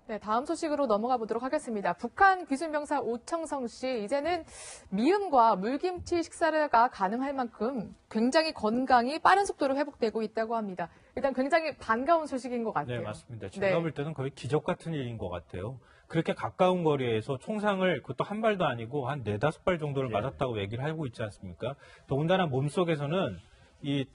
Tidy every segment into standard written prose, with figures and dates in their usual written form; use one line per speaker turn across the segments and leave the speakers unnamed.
네, 다음 소식으로 넘어가 보도록 하겠습니다. 북한 귀순병사 오청성 씨, 이제는 미음과 물김치 식사가 가능할 만큼 굉장히 건강이 빠른 속도로 회복되고 있다고 합니다. 일단 굉장히 반가운 소식인 것 같아요.
네, 맞습니다. 제가 볼 때는 거의 기적 같은 일인 것 같아요. 그렇게 가까운 거리에서 총상을, 그것도 한 발도 아니고 한 4-5발 정도를 맞았다고 얘기를 하고 있지 않습니까? 더군다나 몸속에서는 이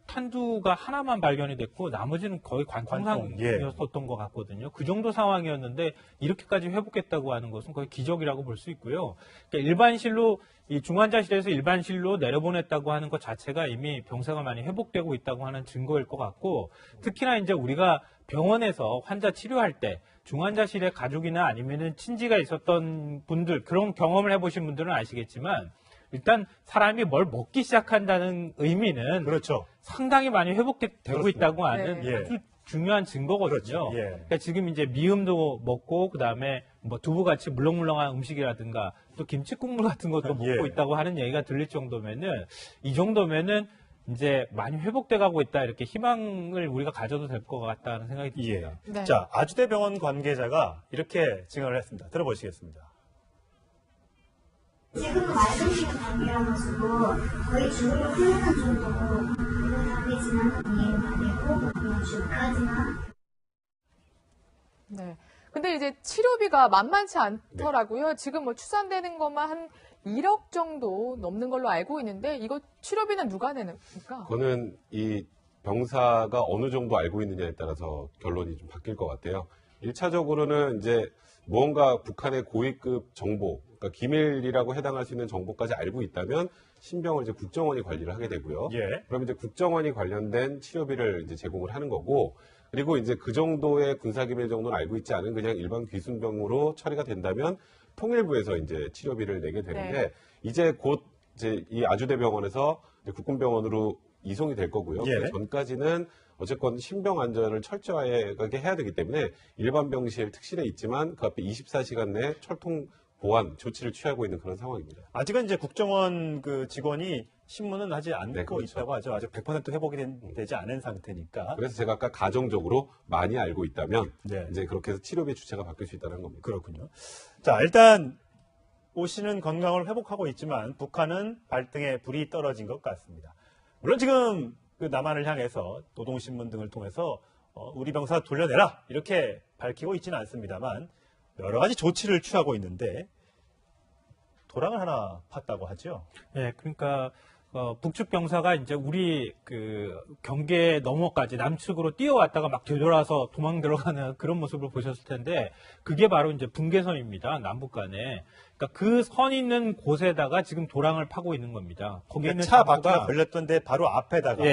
탄두가 하나만 발견이 됐고 나머지는 거의 관통상이었던 것 같거든요. 그 정도 상황이었는데 이렇게까지 회복했다고 하는 것은 거의 기적이라고 볼 수 있고요. 그러니까 일반실로 이 중환자실에서 일반실로 내려보냈다고 하는 것 자체가 이미 병사가 많이 회복되고 있다고 하는 증거일 것 같고, 특히나 이제 우리가 병원에서 환자 치료할 때 중환자실에 가족이나 아니면은 친지가 있었던 분들, 그런 경험을 해보신 분들은 아시겠지만 일단 사람이 뭘 먹기 시작한다는 의미는
그렇죠.
상당히 많이 회복되고 있다고 하는
네.
아주 중요한 증거거든요.
그렇죠. 예.
그러니까 지금 이제 미음도 먹고 그다음에 뭐 두부같이 물렁물렁한 음식이라든가 또 김치 국물 같은 것도 먹고 있다고 하는 얘기가 들릴 정도면은, 이 정도면은 이제 많이 회복돼 가고 있다, 이렇게 희망을 우리가 가져도 될 것 같다는 생각이 듭니다.
네.
자, 아주대병원 관계자가 이렇게 증언을 했습니다. 들어보시겠습니다.
지금은 말씀드린 단계라가지고 거의 죽으려고 생각한 정도고, 그 단계 지나면 이해가 되고 그냥 죽까지나.
네. 근데 이제 치료비가 만만치 않더라고요. 지금 뭐 추산되는 것만 한 1억 정도 넘는 걸로 알고 있는데, 이거 치료비는 누가 내니까?
그거는 이 병사가 어느 정도 알고 있느냐에 따라서 결론이 좀 바뀔 것 같아요. 1차적으로는 이제 무언가 북한의 고위급 정보, 그러니까 기밀이라고 해당할 수 있는 정보까지 알고 있다면 신병을 이제 국정원이 관리를 하게 되고요. 그럼 이제 국정원이 관련된 치료비를 이제 제공을 하는 거고, 그리고 이제 그 정도의 군사기밀 정도는 알고 있지 않은 그냥 일반 귀순병으로 처리가 된다면 통일부에서 이제 치료비를 내게 되는데, 이제 곧 이제 이 아주대병원에서 이제 국군병원으로 이송이 될 거고요. 그 전까지는 어쨌건 신병 안전을 철저하게 해야 되기 때문에 일반 병실 특실에 있지만 그 앞에 24시간 내 철통 보안 조치를 취하고 있는 그런 상황입니다.
아직은 이제 국정원 그 직원이 신문은 하지 않고
네, 그렇죠.
있다고 하죠. 아직 100% 회복이 되지 않은 상태니까.
그래서 제가 아까 가정적으로 많이 알고 있다면
네.
이제 그렇게 해서 치료비 주체가 바뀔 수 있다는 겁니다.
그렇군요. 자, 일단 오 씨는 건강을 회복하고 있지만 북한은 발등에 불이 떨어진 것 같습니다. 물론 지금 그 남한을 향해서 노동신문 등을 통해서 우리 병사 돌려내라 이렇게 밝히고 있지는 않습니다만 여러 가지 조치를 취하고 있는데 도랑을 하나 팠다고 하죠.
네, 그러니까 북측 병사가 이제 우리 그 경계 너머까지 남측으로 뛰어왔다가 막 되돌아서 도망 들어가는 그런 모습을 보셨을 텐데, 그게 바로 이제 분계선입니다. 남북 간에. 그러니까 그 선 있는 곳에다가 지금 도랑을 파고 있는 겁니다. 거기에 있는
차
장소가
바퀴가 걸렸던데 바로 앞에다가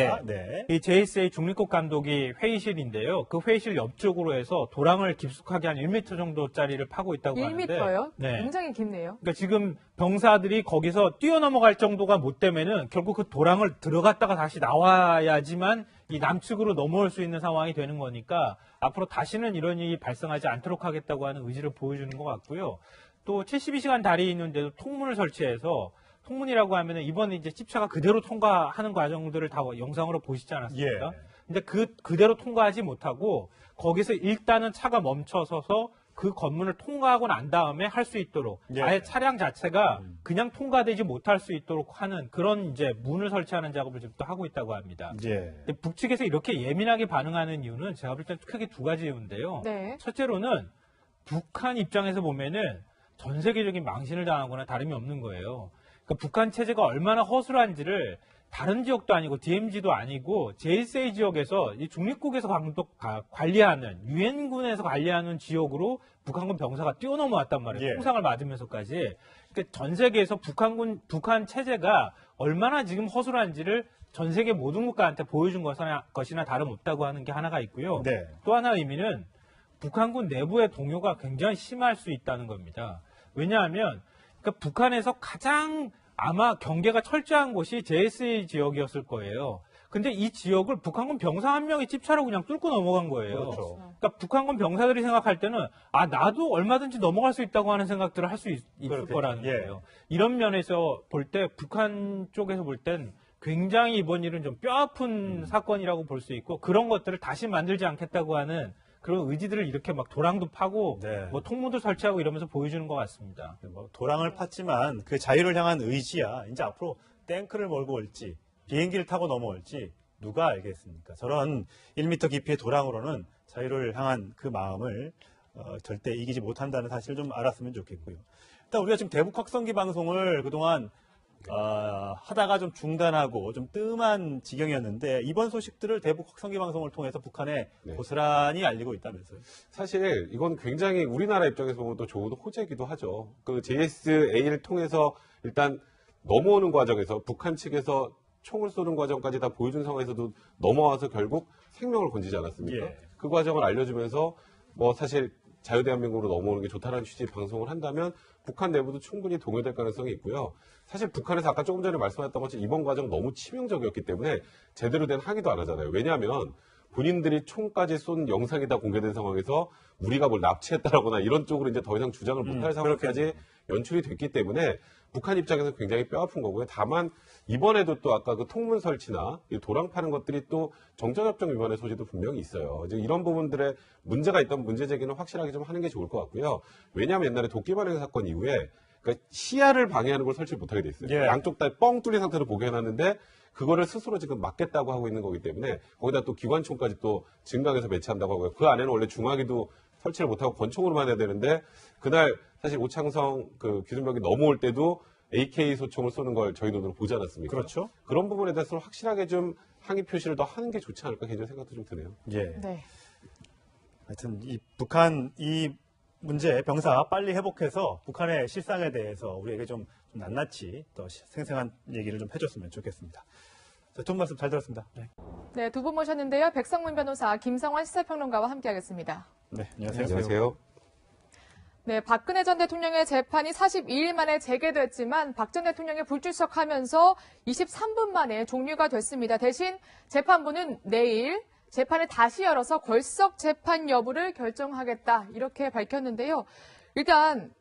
이 JSA 중립국 감독이 회의실인데요. 그 회의실 옆쪽으로 해서 도랑을 깊숙하게 한 1m 정도짜리를 파고 있다고 하는데.
1m요?
네.
굉장히 깊네요.
그러니까 지금 병사들이 거기서 뛰어넘어갈 정도가 못 되면은 결국 그 도랑을 들어갔다가 다시 나와야지만 이 남측으로 넘어올 수 있는 상황이 되는 거니까 앞으로 다시는 이런 일이 발생하지 않도록 하겠다고 하는 의지를 보여주는 것 같고요. 또 72시간 다리에 있는데도 통문을 설치해서, 통문이라고 하면은 이번에 이제 집차가 그대로 통과하는 과정들을 다 영상으로 보시지 않았습니까? 근데 그대로 통과하지 못하고 거기서 일단은 차가 멈춰서서 그 관문을 통과하고 난 다음에 할 수 있도록 아예 차량 자체가 그냥 통과되지 못할 수 있도록 하는 그런 이제 문을 설치하는 작업을 지금 또 하고 있다고 합니다. 근데 북측에서 이렇게 예민하게 반응하는 이유는 제가 볼 때 크게 두 가지 이유인데요. 첫째로는 북한 입장에서 보면은 전 세계적인 망신을 당하거나 다름이 없는 거예요. 그러니까 북한 체제가 얼마나 허술한지를 다른 지역도 아니고 DMZ도 아니고 JSA 지역에서 이 중립국에서 관리하는, 유엔군에서 관리하는 지역으로 북한군 병사가 뛰어넘어왔단 말이에요. 총상을 맞으면서까지. 그러니까 전 세계에서 북한 체제가 얼마나 지금 허술한지를 전 세계 모든 국가한테 보여준 것이나 다름없다고 하는 게 하나가 있고요. 또 하나 의미는 북한군 내부의 동요가 굉장히 심할 수 있다는 겁니다. 왜냐하면 그러니까 북한에서 가장 아마 경계가 철저한 곳이 JSA 지역이었을 거예요. 근데 이 지역을 북한군 병사 한 명이 집차로 그냥 뚫고 넘어간 거예요. 그러니까 북한군 병사들이 생각할 때는 나도 얼마든지 넘어갈 수 있다고 하는 생각들을 할 수 있을 거라는 거예요. 이런 면에서 볼 때 북한 쪽에서 볼 땐 굉장히 이번 일은 좀 뼈아픈 사건이라고 볼 수 있고, 그런 것들을 다시 만들지 않겠다고 하는 그런 의지들을 이렇게 막 도랑도 파고
네.
뭐 통문도 설치하고 이러면서 보여주는 것 같습니다.
뭐 도랑을 팠지만 그 자유를 향한 의지야. 이제 앞으로 탱크를 몰고 올지 비행기를 타고 넘어올지 누가 알겠습니까? 저런 1m 깊이의 도랑으로는 자유를 향한 그 마음을 절대 이기지 못한다는 사실을 좀 알았으면 좋겠고요. 일단 우리가 지금 대북 확성기 방송을 그동안 하다가 좀 중단하고 좀 뜸한 지경이었는데 이번 소식들을 대북 확성기 방송을 통해서 북한에
네.
고스란히 알리고 있다면서요.
사실 이건 굉장히 우리나라 입장에서 보면 또 좋은 호재이기도 하죠. 그 JSA를 통해서 일단 넘어오는 과정에서 북한 측에서 총을 쏘는 과정까지 다 보여준 상황에서도 넘어와서 결국 생명을 건지지 않았습니까?
예.
그 과정을 알려주면서 뭐 사실 자유대한민국으로 넘어오는 게 좋다는 취지의 방송을 한다면 북한 내부도 충분히 동요될 가능성이 있고요. 사실 북한에서 아까 조금 전에 말씀하셨던 것처럼 이번 과정 너무 치명적이었기 때문에 제대로 된 항의도 안 하잖아요. 왜냐하면 본인들이 총까지 쏜 영상이 다 공개된 상황에서 우리가 뭘 납치했다라거나 이런 쪽으로 이제 더 이상 주장을 못할 상황까지 연출이 됐기 때문에 북한 입장에서 굉장히 뼈아픈 거고요. 다만 이번에도 또 아까 그 통문 설치나 이 도랑 파는 것들이 또 정전협정 위반의 소지도 분명히 있어요. 이제 이런 부분들에 문제가 있다면 문제 제기는 확실하게 좀 하는 게 좋을 것 같고요. 왜냐하면 옛날에 도끼발행 사건 이후에 그러니까 시야를 방해하는 걸 설치를 못하게 돼 있어요.
예.
양쪽 다 뻥 뚫린 상태로 보게 해놨는데 그거를 스스로 지금 막겠다고 하고 있는 거기 때문에 거기다 또 기관총까지 또 증강해서 배치한다고 하고요. 그 안에는 원래 중화기도 설치를 못하고 권총으로만 해야 되는데 그날 사실 오창성 그 기준벽이 넘어올 때도 AK 소총을 쏘는 걸 저희 눈으로 보지 않았습니까?
그렇죠.
그런 부분에 대해서 확실하게 좀 항의 표시를 더 하는 게 좋지 않을까 개인적인 생각도 좀 드네요.
예.
네.
하여튼 이 북한 이 문제 병사 빨리 회복해서 북한의 실상에 대해서 우리에게 좀 낱낱이 더 생생한 얘기를 좀 해줬으면 좋겠습니다. 자, 두 분 말씀 잘 들었습니다.
네, 두 분 모셨는데요. 백성문 변호사, 김성환 시사평론가와 함께하겠습니다.
네, 안녕하세요.
안녕하세요.
네, 박근혜 전 대통령의 재판이 42일 만에 재개됐지만 박 전 대통령이 불출석하면서 23분 만에 종료가 됐습니다. 대신 재판부는 내일 재판을 다시 열어서 걸석 재판 여부를 결정하겠다 이렇게 밝혔는데요. 일단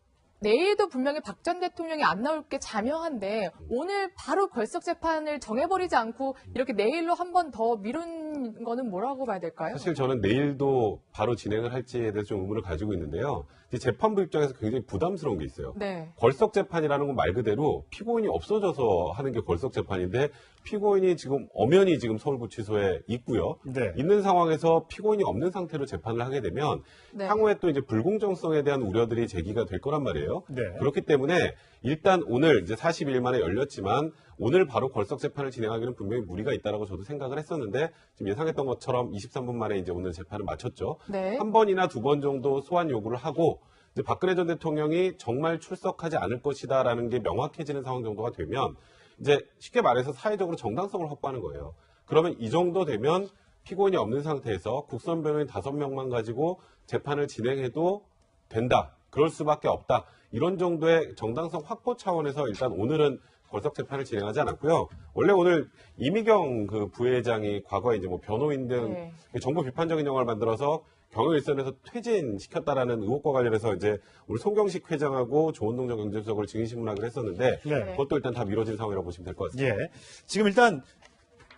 내일도 분명히 박 전 대통령이 안 나올 게 자명한데 오늘 바로 걸석 재판을 정해버리지 않고 이렇게 내일로 한 번 더 미룬 거는 뭐라고 봐야 될까요?
사실 저는 내일도 바로 진행을 할지에 대해서 좀 의문을 가지고 있는데요. 이제 재판부 입장에서 굉장히 부담스러운 게 있어요.
네.
걸석 재판이라는 건 말 그대로 피고인이 없어져서 하는 게 걸석 재판인데 피고인이 지금 엄연히 지금 서울구치소에 있고요.
네.
있는 상황에서 피고인이 없는 상태로 재판을 하게 되면
네.
향후에 또 이제 불공정성에 대한 우려들이 제기가 될 거란 말이에요.
네.
그렇기 때문에 일단 오늘 이제 40일 만에 열렸지만 오늘 바로 걸석 재판을 진행하기는 분명히 무리가 있다라고 저도 생각을 했었는데 지금 예상했던 것처럼 23분 만에 이제 오늘 재판을 마쳤죠.
네.
한 번이나 두 번 정도 소환 요구를 하고 이제 박근혜 전 대통령이 정말 출석하지 않을 것이다라는 게 명확해지는 상황 정도가 되면 이제 쉽게 말해서 사회적으로 정당성을 확보하는 거예요. 그러면 이 정도 되면 피고인이 없는 상태에서 국선 변호인 5명만 가지고 재판을 진행해도 된다. 그럴 수밖에 없다. 이런 정도의 정당성 확보 차원에서 일단 오늘은 걸석 재판을 진행하지 않았고요. 원래 오늘 이미경 그 부회장이 과거에 이제 뭐 변호인 등
네.
정부 비판적인 영화를 만들어서 경영일선에서 퇴진시켰다라는 의혹과 관련해서 이제 우리 송경식 회장하고 조원동 전 경제수석을 증인신문하기로 했었는데
네.
그것도 일단 다 미뤄진 상황이라고 보시면 될 것 같습니다.
예. 지금 일단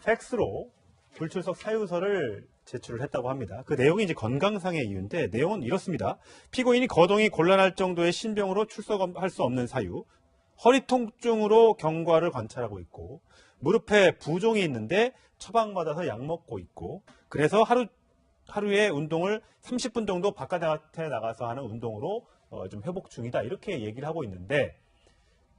팩스로 불출석 사유서를 제출을 했다고 합니다. 그 내용이 이제 건강상의 이유인데 내용은 이렇습니다. 피고인이 거동이 곤란할 정도의 신병으로 출석할 수 없는 사유, 허리 통증으로 경과를 관찰하고 있고 무릎에 부종이 있는데 처방받아서 약 먹고 있고 그래서 하루에 운동을 30분 정도 바깥에 나가서 하는 운동으로 좀 회복 중이다 이렇게 얘기를 하고 있는데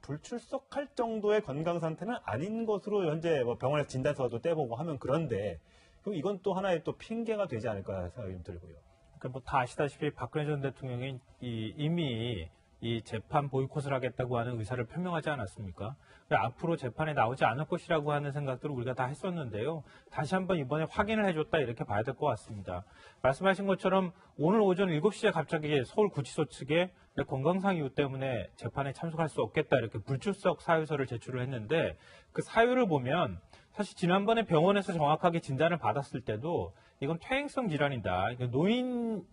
불출석할 정도의 건강 상태는 아닌 것으로 현재 뭐 병원에서 진단서도 떼보고 하면 그런데 그럼 이건 또 하나의 또 핑계가 되지 않을까 생각이 좀 들고요.
그러니까 뭐 다 아시다시피 박근혜 전 대통령이 이미 이 재판 보이콧을 하겠다고 하는 의사를 표명하지 않았습니까? 앞으로 재판에 나오지 않을 것이라고 하는 생각들을 우리가 다 했었는데요. 다시 한번 이번에 확인을 해줬다 이렇게 봐야 될 것 같습니다. 말씀하신 것처럼 오늘 오전 7시에 갑자기 서울구치소 측에 건강상 이유 때문에 재판에 참석할 수 없겠다 이렇게 불출석 사유서를 제출을 했는데 그 사유를 보면 사실 지난번에 병원에서 정확하게 진단을 받았을 때도 이건 퇴행성 질환이다. 노인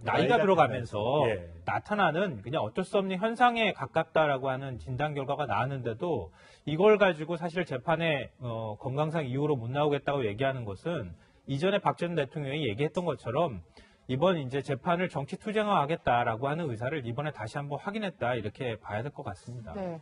나이가 들어가면서
예.
나타나는 그냥 어쩔 수 없는 현상에 가깝다라고 하는 진단 결과가 나왔는데도 이걸 가지고 사실 재판에 건강상 이유로 못 나오겠다고 얘기하는 것은 이전에 박 전 대통령이 얘기했던 것처럼 이번 이제 재판을 정치 투쟁화하겠다라고 하는 의사를 이번에 다시 한번 확인했다 이렇게 봐야 될 것 같습니다.
네.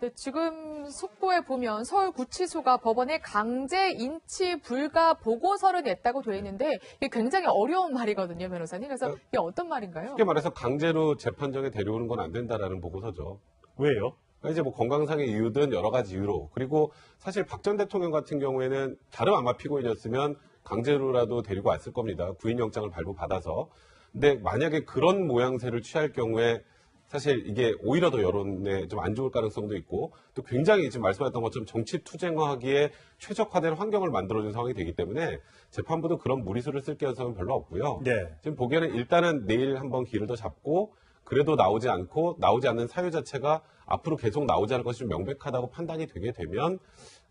네, 지금 속보에 보면 서울구치소가 법원에 강제 인치 불가 보고서를 냈다고 돼 있는데 이게 굉장히 어려운 말이거든요, 변호사님. 그래서 이게 어떤 말인가요?
쉽게 말해서 강제로 재판정에 데려오는 건 안 된다라는 보고서죠.
왜요?
그러니까 이제 뭐 건강상의 이유든 여러 가지 이유로. 그리고 사실 박 전 대통령 같은 경우에는 다른 아마 피고인이었으면 강제로라도 데리고 왔을 겁니다. 구인영장을 발부받아서. 근데 만약에 그런 모양새를 취할 경우에 사실 이게 오히려 더 여론에 좀 안 좋을 가능성도 있고 또 굉장히 지금 말씀하셨던 것처럼 정치 투쟁화하기에 최적화된 환경을 만들어준 상황이 되기 때문에 재판부도 그런 무리수를 쓸 가능성은 별로 없고요.
네.
지금 보기에는 일단은 내일 한번 기를 더 잡고 그래도 나오지 않는 사유 자체가 앞으로 계속 나오지 않을 것이 좀 명백하다고 판단이 되게 되면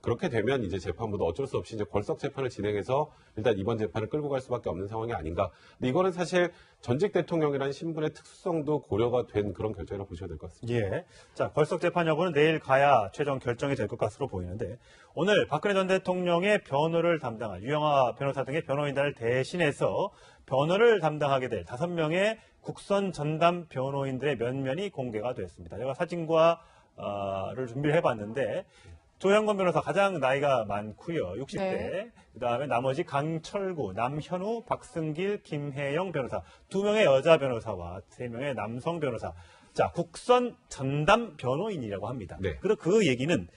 그렇게 되면 이제 재판부도 어쩔 수 없이 이제 걸석 재판을 진행해서 일단 이번 재판을 끌고 갈 수밖에 없는 상황이 아닌가. 근데 이거는 사실 전직 대통령이라는 신분의 특수성도 고려가 된 그런 결정이라고 보셔야 될 것 같습니다.
예. 자, 걸석 재판 여부는 내일 가야 최종 결정이 될 것 것으로 보이는데 오늘 박근혜 전 대통령의 변호를 담당한 유영하 변호사 등의 변호인단을 대신해서 변호를 담당하게 될 5명의 국선 전담 변호인들의 면면이 공개가 됐습니다. 제가 사진과 를 준비를 해봤는데 조현건 변호사 가장 나이가 많고요. 60대.
네.
그다음에 나머지 강철구, 남현우, 박승길, 김혜영 변호사. 2명의 여자 변호사와 3명의 남성 변호사. 자, 국선 전담 변호인이라고 합니다.
네.
그리고 그 얘기는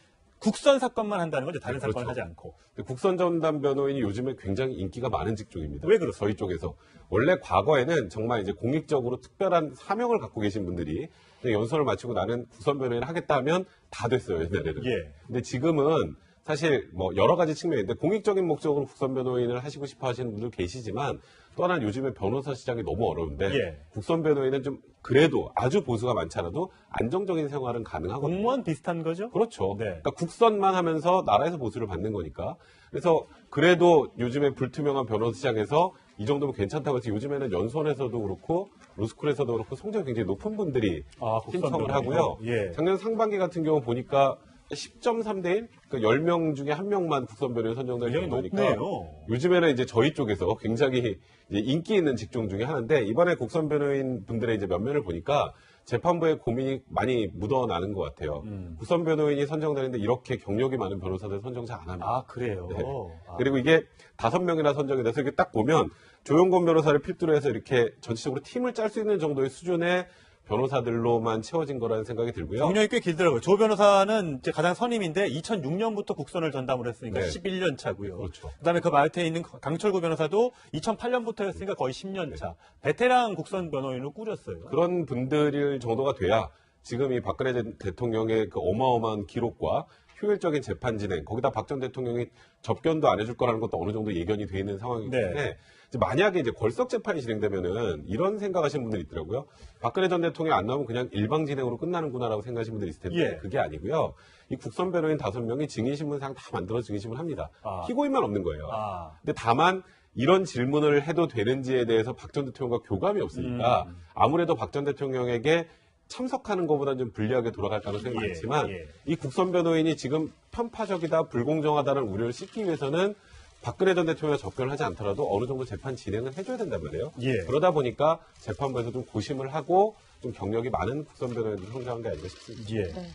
국선 사건만 한다는 거죠. 다른
네,
사건을
그렇죠.
하지 않고.
국선 전담 변호인이 요즘에 굉장히 인기가 많은 직종입니다.
왜 그렇습니까?
저희 쪽에서. 원래 과거에는 정말 이제 공익적으로 특별한 사명을 갖고 계신 분들이 연수를 마치고 나는 국선 변호인을 하겠다 하면 다 됐어요, 옛날에는.
예.
근데 지금은 사실 뭐 여러 가지 측면인데 공익적인 목적으로 국선 변호인을 하시고 싶어 하시는 분들 계시지만 또 하나는 요즘에 변호사 시장이 너무 어려운데
예.
국선 변호인은 좀 그래도 아주 보수가 많지 않아도 안정적인 생활은 가능하거든요.
공무원 비슷한 거죠?
그렇죠.
네.
그러니까 국선만 하면서 나라에서 보수를 받는 거니까. 그래서 그래도 요즘에 불투명한 변호사 시장에서 이 정도면 괜찮다고 해서 요즘에는 연수원에서도 그렇고 로스쿨에서도 그렇고 성적이 굉장히 높은 분들이
국선
신청을
변호인이요?
하고요.
예.
작년 상반기 같은 경우 보니까 10.3대 1? 그러니까 10명 중에 1명만 국선 변호인 선정되는
굉장히
정도니까
높네요.
요즘에는 이제 저희 쪽에서 굉장히 이제 인기 있는 직종 중에 하나인데 이번에 국선 변호인 분들의 이제 면면을 보니까 재판부의 고민이 많이 묻어나는 것 같아요. 국선 변호인이 선정되는데 이렇게 경력이 많은 변호사들 선정 잘 안 합니다.
아, 그래요?
네.
아.
그리고 이게 5명이나 선정이 돼서 이렇게 딱 보면 조용건 변호사를 필두로 해서 이렇게 전체적으로 팀을 짤 수 있는 정도의 수준의 변호사들로만 채워진 거라는 생각이 들고요.
경력이 꽤 길더라고요. 조 변호사는 이제 가장 선임인데 2006년부터 국선을 전담을 했으니까
네.
11년 차고요.
그렇죠.
그다음에 그 밑에 있는 강철구 변호사도 2008년부터 했으니까 거의 10년 차. 베테랑 국선 변호인을 꾸렸어요.
그런 분들 정도가 돼야 지금 이 박근혜 대통령의 그 어마어마한 기록과 효율적인 재판 진행, 거기다 박 전 대통령이 접견도 안 해줄 거라는 것도 어느 정도 예견이 돼 있는 상황이기 때문에
네.
이제 만약에 이제 걸석 재판이 진행되면은 이런 생각하시는 분들이 있더라고요. 박근혜 전 대통령이 안 나오면 그냥 일방 진행으로 끝나는구나라고 생각하시는 분들이 있을 텐데
예.
그게 아니고요. 이 국선 변호인 5명이 증인신문상 다 만들어 증인신문 합니다.
아.
피고인만 없는 거예요.
아.
근데 다만 이런 질문을 해도 되는지에 대해서 박 전 대통령과 교감이 없으니까 아무래도 박 전 대통령에게 참석하는 것보다는 좀 불리하게 돌아갈 가능성이
예,
많지만
예.
이 국선 변호인이 지금 편파적이다, 불공정하다는 우려를 씻기 위해서는 박근혜 전 대통령과 접견을 하지 않더라도 어느 정도 재판 진행을 해줘야 된단 말이에요.
예.
그러다 보니까 재판부에서 좀 고심을 하고 좀 경력이 많은 국선 변호인을 선정한 게 아닌가 싶습니다.
예.
네.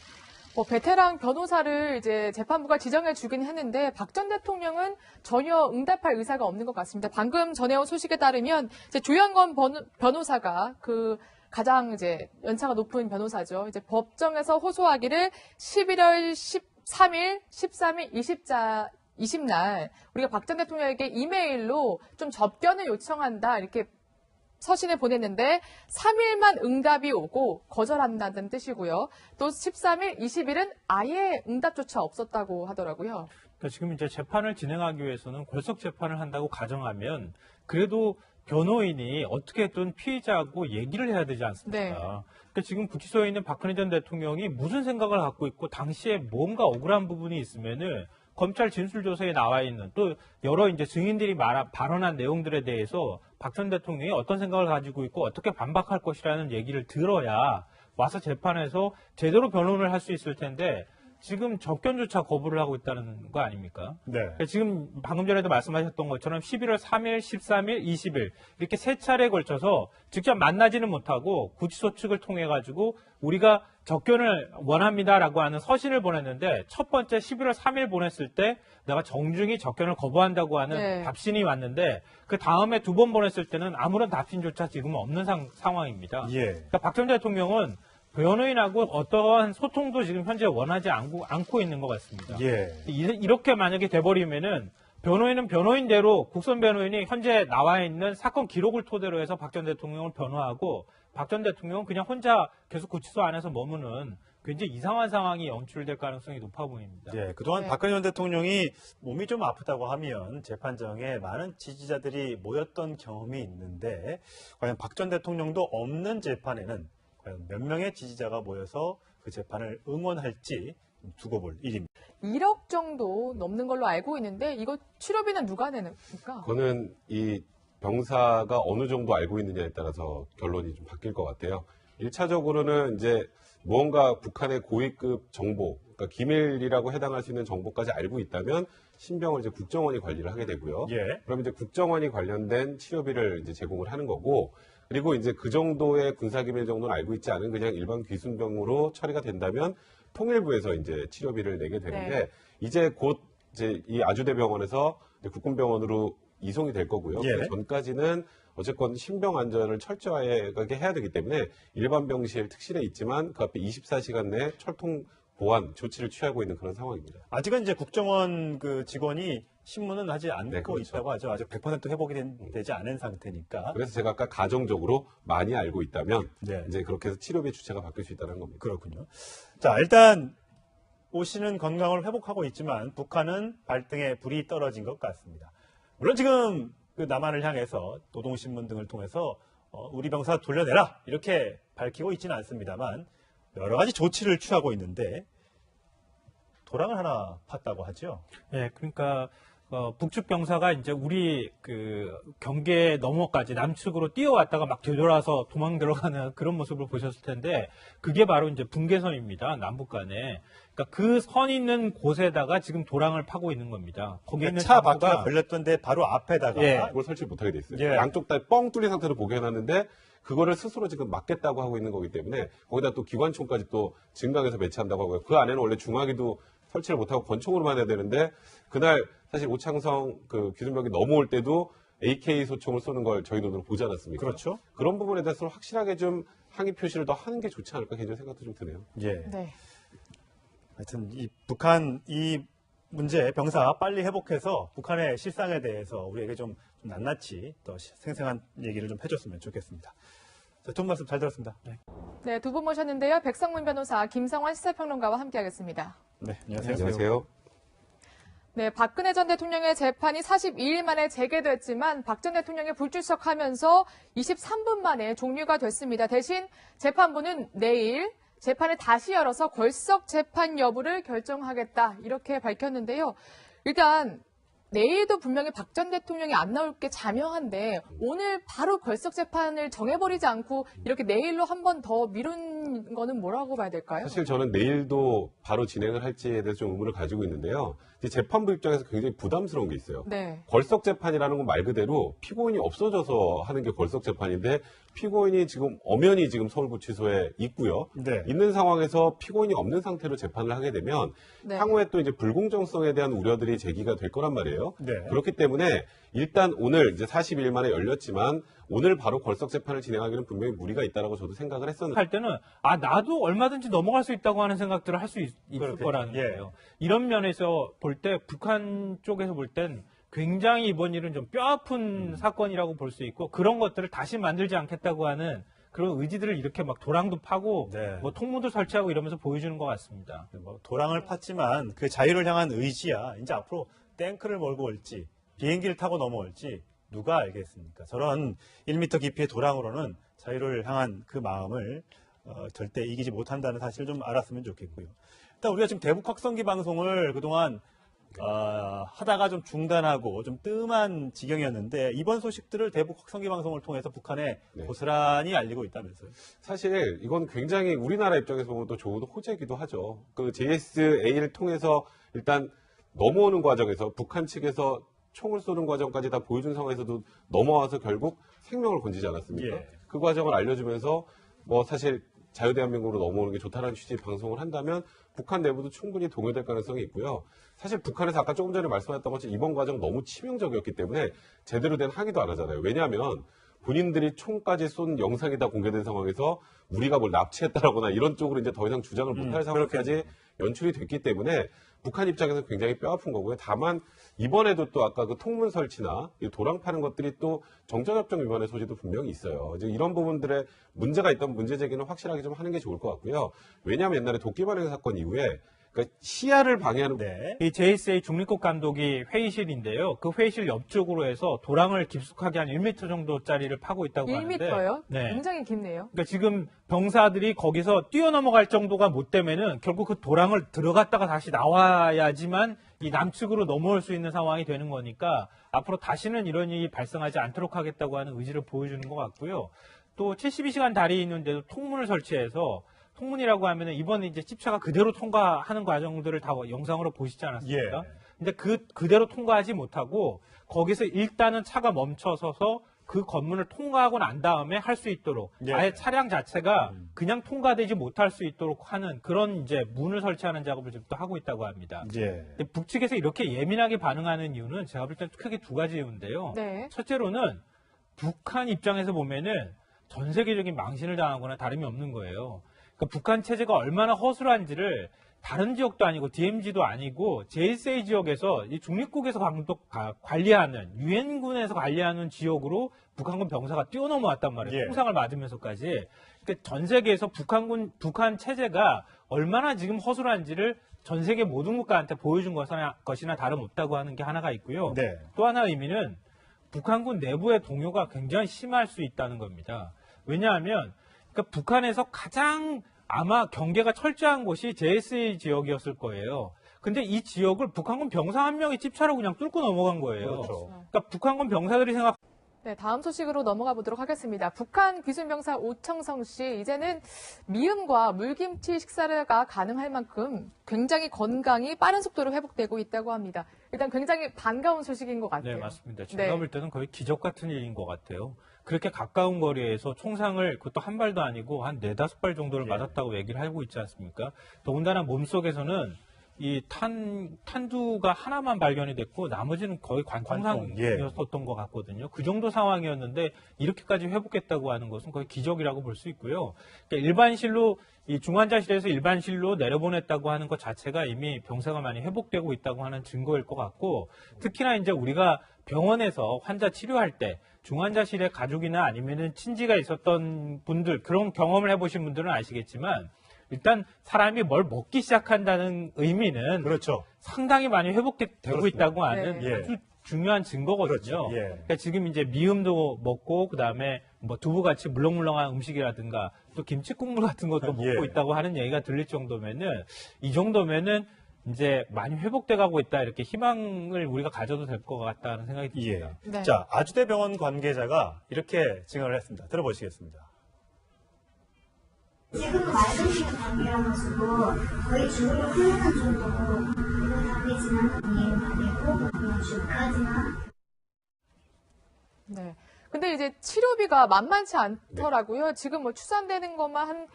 베테랑 변호사를 이제 재판부가 지정해 주긴 했는데 박 전 대통령은 전혀 응답할 의사가 없는 것 같습니다. 방금 전해온 소식에 따르면 이제 조현건 변호사가 그 가장 이제 연차가 높은 변호사죠. 이제 법정에서 호소하기를 11월 13일, 13일, 20날 우리가 박 전 대통령에게 이메일로 좀 접견을 요청한다 이렇게 서신을 보냈는데 3일만 응답이 오고 거절한다는 뜻이고요. 또 13일, 20일은 아예 응답조차 없었다고 하더라고요.
그러니까 지금 이제 재판을 진행하기 위해서는 걸석 재판을 한다고 가정하면 그래도 변호인이 어떻게든 피의자하고 얘기를 해야 되지 않습니까?
네.
그러니까 지금 구치소에 있는 박근혜 전 대통령이 무슨 생각을 갖고 있고 당시에 뭔가 억울한 부분이 있으면은 검찰 진술조서에 나와 있는 또 여러 이제 증인들이 발언한 내용들에 대해서 박 전 대통령이 어떤 생각을 가지고 있고 어떻게 반박할 것이라는 얘기를 들어야 와서 재판에서 제대로 변론을 할 수 있을 텐데 지금 접견조차 거부를 하고 있다는 거 아닙니까?
네.
그러니까 지금 방금 전에도 말씀하셨던 것처럼 11월 3일, 13일, 20일 이렇게 세 차례에 걸쳐서 직접 만나지는 못하고 구치소 측을 통해 가지고 우리가 접견을 원합니다라고 하는 서신을 보냈는데 첫 번째 11월 3일 보냈을 때 내가 정중히 접견을 거부한다고 하는
네.
답신이 왔는데 그 다음에 두 번 보냈을 때는 아무런 답신조차 지금 없는 상황입니다.
예.
그러니까 박 전 대통령은 변호인하고 어떠한 소통도 지금 현재 원하지 않고 있는 것 같습니다.
예.
이렇게 만약에 돼버리면은 변호인은 변호인대로 국선 변호인이 현재 나와 있는 사건 기록을 토대로 해서 박 전 대통령을 변호하고 박 전 대통령은 그냥 혼자 계속 구치소 안에서 머무는 굉장히 이상한 상황이 연출될 가능성이 높아 보입니다.
예, 그동안
네.
박근혜 전 대통령이 몸이 좀 아프다고 하면 재판정에 많은 지지자들이 모였던 경험이 있는데 과연 박 전 대통령도 없는 재판에는 과연 몇 명의 지지자가 모여서 그 재판을 응원할지 두고 볼 일입니다.
1억 정도 넘는 걸로 알고 있는데 이거 치료비는 누가 내니까?
그거는 이 병사가 어느 정도 알고 있느냐에 따라서 결론이 좀 바뀔 것 같아요. 1차적으로는 이제 무언가 북한의 고위급 정보, 그러니까 기밀이라고 해당할 수 있는 정보까지 알고 있다면 신병을 이제 국정원이 관리를 하게 되고요.
예.
그럼 이제 국정원이 관련된 치료비를 이제 제공을 하는 거고, 그리고 이제 그 정도의 군사기밀 정도는 알고 있지 않은 그냥 일반 귀순병으로 처리가 된다면 통일부에서 이제 치료비를 내게 되는데
네.
이제 곧 이제 이 아주대병원에서 국군병원으로 이송이 될 거고요.
예.
그 전까지는 어쨌건 신병 안전을 철저하게 해야 되기 때문에 일반 병실 특실에 있지만 그 앞에 24시간 내 철통 보안 조치를 취하고 있는 그런 상황입니다.
아직은 이제 국정원 그 직원이 신문은 하지 않고
네, 그렇죠.
있다고 하죠. 아직 100% 회복이 되지 않은 상태니까.
그래서 제가 아까 가정적으로 많이 알고 있다면
네.
이제 그렇게 해서 치료비 주체가 바뀔 수 있다는 겁니다.
그렇군요. 자, 일단 오 씨는 건강을 회복하고 있지만 북한은 발등에 불이 떨어진 것 같습니다. 물론 지금 그 남한을 향해서 노동신문 등을 통해서 우리 병사 돌려내라 이렇게 밝히고 있지는 않습니다만 여러 가지 조치를 취하고 있는데 도랑을 하나 팠다고 하죠.
예, 그러니까 북측 병사가 이제 우리 그 경계 너머까지 남측으로 뛰어왔다가 막 되돌아서 도망 들어가는 그런 모습을 보셨을 텐데 그게 바로 이제 분계선입니다. 남북 간에. 그러니까 그 선 있는 곳에다가 지금 도랑을 파고 있는 겁니다. 거기 있는
차 바퀴가
장소가
걸렸던데 바로 앞에다가
예.
그걸 설치 못하게 돼 있어요.
예.
양쪽 다 뻥 뚫린 상태로 보게 해놨는데 그거를 스스로 지금 막겠다고 하고 있는 거기 때문에 거기다 또 기관총까지 또 증강해서 배치한다고 하고요. 그 안에는 원래 중화기도 설치를 못하고 권총으로만 해야 되는데 그날 사실 오창성 그 기준벽이 넘어올 때도 AK 소총을 쏘는 걸 저희 눈으로 보지 않았습니까?
그렇죠.
그런 부분에 대해서 확실하게 좀 항의 표시를 더 하는 게 좋지 않을까 개인적인 생각도 좀 드네요.
예.
네.
하여튼 이 북한 이 문제 병사 빨리 회복해서 북한의 실상에 대해서 우리에게 좀 낱낱이 더 생생한 얘기를 좀 해줬으면 좋겠습니다. 자, 두 분 말씀 잘 들었습니다.
네, 두 분 모셨는데요. 백성문 변호사, 김성환 시사평론가와 함께하겠습니다.
네, 안녕하세요.
안녕하세요.
네, 박근혜 전 대통령의 재판이 42일 만에 재개됐지만 박 전 대통령이 불출석하면서 23분 만에 종료가 됐습니다. 대신 재판부는 내일 재판을 다시 열어서 걸석 재판 여부를 결정하겠다 이렇게 밝혔는데요. 일단 내일도 분명히 박 전 대통령이 안 나올 게 자명한데 오늘 바로 걸석 재판을 정해버리지 않고 이렇게 내일로 한 번 더 미룬 거는 뭐라고 봐야 될까요?
사실 저는 내일도 바로 진행을 할지에 대해서 좀 의문을 가지고 있는데요. 이제 재판부 입장에서 굉장히 부담스러운 게 있어요.
네.
걸석 재판이라는 건 말 그대로 피고인이 없어져서 하는 게 걸석 재판인데 피고인이 지금 엄연히 지금 서울구치소에 있고요.
네.
있는 상황에서 피고인이 없는 상태로 재판을 하게 되면
네.
향후에 또 이제 불공정성에 대한 우려들이 제기가 될 거란 말이에요.
네.
그렇기 때문에 일단 오늘 이제 40일 만에 열렸지만 오늘 바로 걸석 재판을 진행하기는 분명히 무리가 있다라고 저도 생각을 했었는데
할 때는 나도 얼마든지 넘어갈 수 있다고 하는 생각들을 할 수 있을
그렇겠죠.
거라는
예.
거예요. 이런 면에서 볼 때 북한 쪽에서 볼 땐 굉장히 이번 일은 좀 뼈아픈 사건이라고 볼 수 있고 그런 것들을 다시 만들지 않겠다고 하는 그런 의지들을 이렇게 막 도랑도 파고
네.
뭐 통문도 설치하고 이러면서 보여주는 것 같습니다.
뭐 도랑을 팠지만 그 자유를 향한 의지야. 이제 앞으로 탱크를 몰고 올지 비행기를 타고 넘어올지 누가 알겠습니까? 저런 1m 깊이의 도랑으로는 자유를 향한 그 마음을 절대 이기지 못한다는 사실을 좀 알았으면 좋겠고요. 일단 우리가 지금 대북 확성기 방송을 그동안 하다가 좀 중단하고 좀 뜸한 지경이었는데 이번 소식들을 대북 확성기 방송을 통해서 북한에
네.
고스란히 알리고 있다면서요.
사실 이건 굉장히 우리나라 입장에서 보면 또 좋은 호재이기도 하죠. 그 JSA를 통해서 일단 넘어오는 과정에서 북한 측에서 총을 쏘는 과정까지 다 보여준 상황에서도 넘어와서 결국 생명을 건지지 않았습니까?
예.
그 과정을 알려주면서 뭐 사실 자유대한민국으로 넘어오는 게 좋다는 취지의 방송을 한다면 북한 내부도 충분히 동요될 가능성이 있고요. 사실 북한에서 아까 조금 전에 말씀하셨던 것처럼 이번 과정 너무 치명적이었기 때문에 제대로 된 항의도 안 하잖아요. 왜냐하면 본인들이 총까지 쏜 영상이 다 공개된 상황에서 우리가 뭘 납치했다라거나 이런 쪽으로 이제 더 이상 주장을 못할 상황까지 연출이 됐기 때문에 북한 입장에서 굉장히 뼈아픈 거고요. 다만 이번에도 또 아까 그 통문 설치나 이 도랑 파는 것들이 또 정전협정 위반의 소지도 분명히 있어요. 이제 이런 부분들에 문제가 있던 문제 제기는 확실하게 좀 하는 게 좋을 것 같고요. 왜냐하면 옛날에 도끼발행 사건 이후에 그러니까 시야를 방해하는
네.
이 JSA 중립국 감독이 회의실인데요. 그 회의실 옆쪽으로 해서 도랑을 깊숙하게 한 1m 정도짜리를 파고 있다고 하는데
1m요?
네.
굉장히 깊네요.
그러니까 지금 병사들이 거기서 뛰어넘어갈 정도가 못 되면은 결국 그 도랑을 들어갔다가 다시 나와야지만 이 남측으로 넘어올 수 있는 상황이 되는 거니까 앞으로 다시는 이런 일이 발생하지 않도록 하겠다고 하는 의지를 보여주는 것 같고요. 또 72시간 다리 있는데도 통문을 설치해서 통문이라고 하면은 이번에 이제 집차가 그대로 통과하는 과정들을 다 영상으로 보시지 않았습니까?
예.
근데 그대로 통과하지 못하고 거기서 일단은 차가 멈춰서서 그 건물을 통과하고 난 다음에 할 수 있도록
예.
아예 차량 자체가 그냥 통과되지 못할 수 있도록 하는 그런 이제 문을 설치하는 작업을 지금 또 하고 있다고 합니다.
예.
근데 북측에서 이렇게 예민하게 반응하는 이유는 제가 볼 때는 크게 두 가지 이유인데요.
네.
첫째로는 북한 입장에서 보면은 전 세계적인 망신을 당하거나 다름이 없는 거예요. 그러니까 북한 체제가 얼마나 허술한지를 다른 지역도 아니고 DMZ도 아니고 JSA 지역에서 이 중립국에서 관리하는 유엔군에서 관리하는 지역으로 북한군 병사가 뛰어넘어왔단 말이에요.
예.
총상을 맞으면서까지. 그러니까 전 세계에서 북한 체제가 얼마나 지금 허술한지를 전 세계 모든 국가한테 보여준 것이나 다름없다고 하는 게 하나가 있고요.
네.
또 하나 의미는 북한군 내부의 동요가 굉장히 심할 수 있다는 겁니다. 왜냐하면 그러니까 북한에서 가장 아마 경계가 철저한 곳이 JSA 지역이었을 거예요. 근데 이 지역을 북한군 병사 한 명이 집차로 그냥 뚫고 넘어간 거예요.
그렇죠.
그러니까 북한군 병사들이
네, 다음 소식으로 넘어가 보도록 하겠습니다. 북한 기술병사 오청성 씨, 이제는 미음과 물김치 식사가 가능할 만큼 굉장히 건강이 빠른 속도로 회복되고 있다고 합니다. 일단 굉장히 반가운 소식인 것 같아요.
네, 맞습니다. 제가
네.
볼 때는 거의 기적 같은 일인 것 같아요. 그렇게 가까운 거리에서 총상을 그것도 한 발도 아니고 한 4-5발 정도를
예.
맞았다고 얘기를 하고 있지 않습니까? 더군다나 몸속에서는 이 탄두가 하나만 발견이 됐고 나머지는 거의 관통상이었던 것 같거든요. 그 정도 상황이었는데 이렇게까지 회복했다고 하는 것은 거의 기적이라고 볼 수 있고요. 그러니까 일반실로 이 중환자실에서 일반실로 내려보냈다고 하는 것 자체가 이미 병사가 많이 회복되고 있다고 하는 증거일 것 같고 특히나 이제 우리가 병원에서 환자 치료할 때 중환자실에 가족이나 아니면은 친지가 있었던 분들 그런 경험을 해보신 분들은 아시겠지만 일단 사람이 뭘 먹기 시작한다는 의미는
그렇죠.
상당히 많이 회복되고
그렇습니다.
있다고 하는
네.
아주 중요한 증거거든요.
그렇죠. 예.
그러니까 지금 이제 미음도 먹고 그다음에 뭐 두부같이 물렁물렁한 음식이라든가 또 김치 국물 같은 것도 먹고
예.
있다고 하는 얘기가 들릴 정도면은 이 정도면은 이제 많이 회복돼 가고 있다 이렇게 희망을 우리가 가져도 될 것 같다는 생각이 듭니다.
예.
네.
자, 아주대병원 관계자가 이렇게 증언을 했습니다. 들어보시겠습니다.
지금 말씀드린 관계라가지고 거의 죽음을 생각한 정도고 그런 답이 지나면 이해가 되고 주까지나
네. 근데 이제 치료비가 만만치 않더라고요. 지금 뭐 추산되는 것만 한